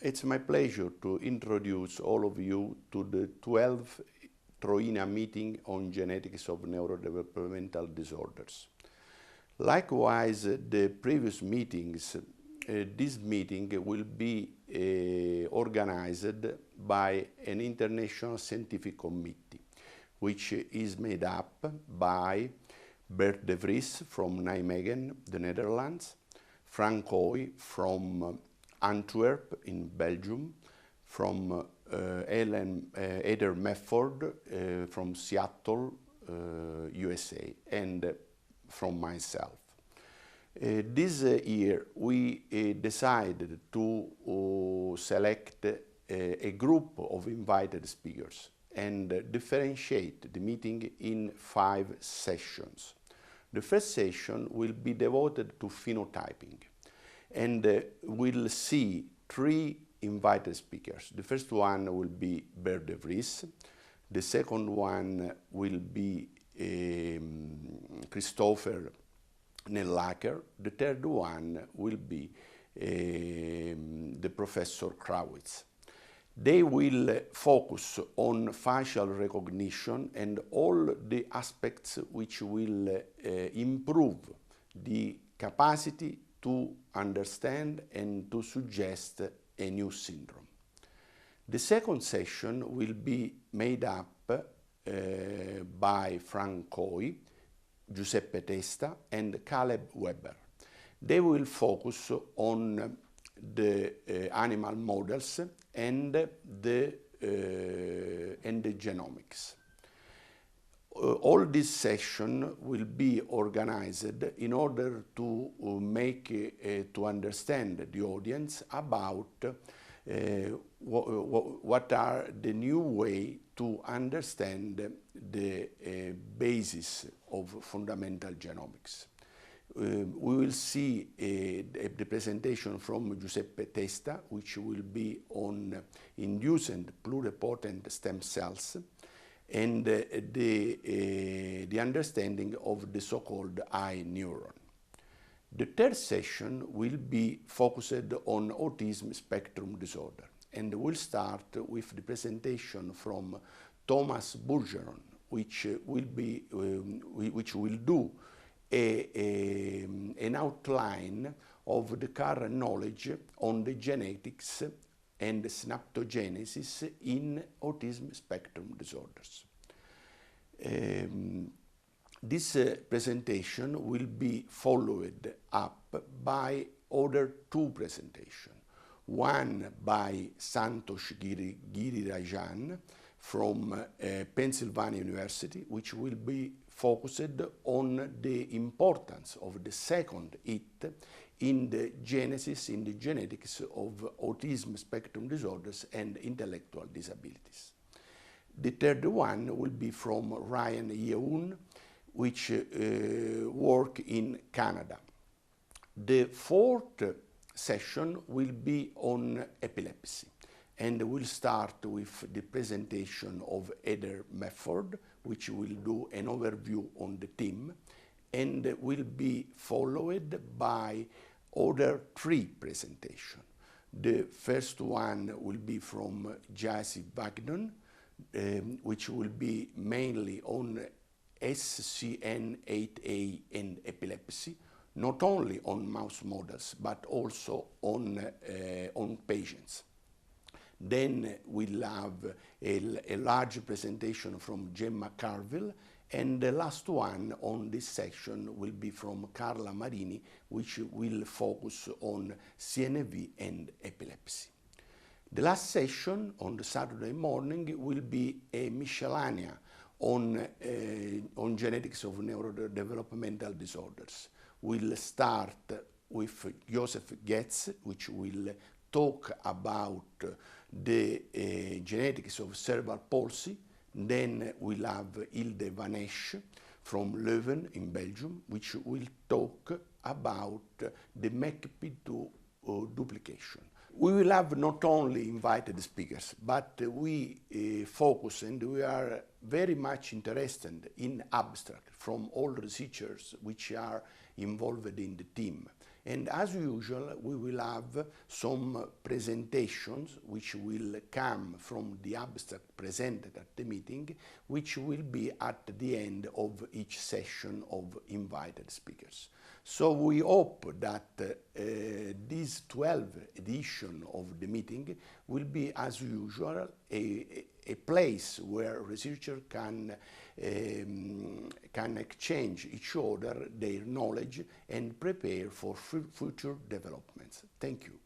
It's my pleasure to introduce all of you to the 12th Troina meeting on genetics of neurodevelopmental disorders. Likewise, the previous meetings, this meeting will be organized by an international scientific committee, which is made up by Bert de Vries from Nijmegen, the Netherlands, Frank Hoy from Antwerp in Belgium, from Eder Mefford from Seattle, USA, and from myself. This year we decided to select a group of invited speakers and differentiate the meeting in 5 sessions. The first session will be devoted to phenotyping, and we'll see 3 invited speakers. The first one will be Bert de Vries. The second one will be Christopher Nellacker. The third one will be the Professor Krawitz. They will focus on facial recognition and all the aspects which will improve the capacity to understand and to suggest a new syndrome. The second session will be made up by Frank Hoy, Giuseppe Testa, and Caleb Weber. They will focus on the animal models and the genomics. All this session will be organized in order to to understand the audience about what are the new way to understand the basis of fundamental genomics. We will see the presentation from Giuseppe Testa, which will be on induced pluripotent stem cells and the understanding of the so-called eye neuron. The third session will be focused on autism spectrum disorder, and we'll start with the presentation from Thomas Bergeron, which will do an outline of the current knowledge on the genetics and synaptogenesis in autism spectrum disorders. This presentation will be followed up by other 2 presentations. One by Santosh Girirajan from Pennsylvania University, which will be focused on the importance of the second hit in the genesis, in the genetics of autism spectrum disorders and intellectual disabilities. The third one will be from Ryan Yeun, which work in Canada. The fourth session will be on epilepsy, and we'll start with the presentation of Eder Mefford, which will do an overview on the theme, and will be followed by other 3 presentations. The first one will be from Jacy Wagnon, which will be mainly on SCN8A and epilepsy, not only on mouse models, but also on patients. Then we'll have a large presentation from Gemma Carville, and the last one on this section will be from Carla Marini, which will focus on CNV and epilepsy. The last session on the Saturday morning will be a miscellanea on genetics of neurodevelopmental disorders. We'll start with Joseph Getz, which will talk about the genetics of cerebral palsy. Then we'll have Hilde Van Esch from Leuven in Belgium, which will talk about the MECP2 duplication. We will have not only invited speakers, but we focus and we are very much interested in abstract from all researchers which are involved in the team. And as usual, we will have some presentations which will come from the abstract presented at the meeting, which will be at the end of each session of invited speakers. So we hope that this 12th edition of the meeting will be, as usual, a place where researchers can exchange each other their knowledge and prepare for future developments. Thank you.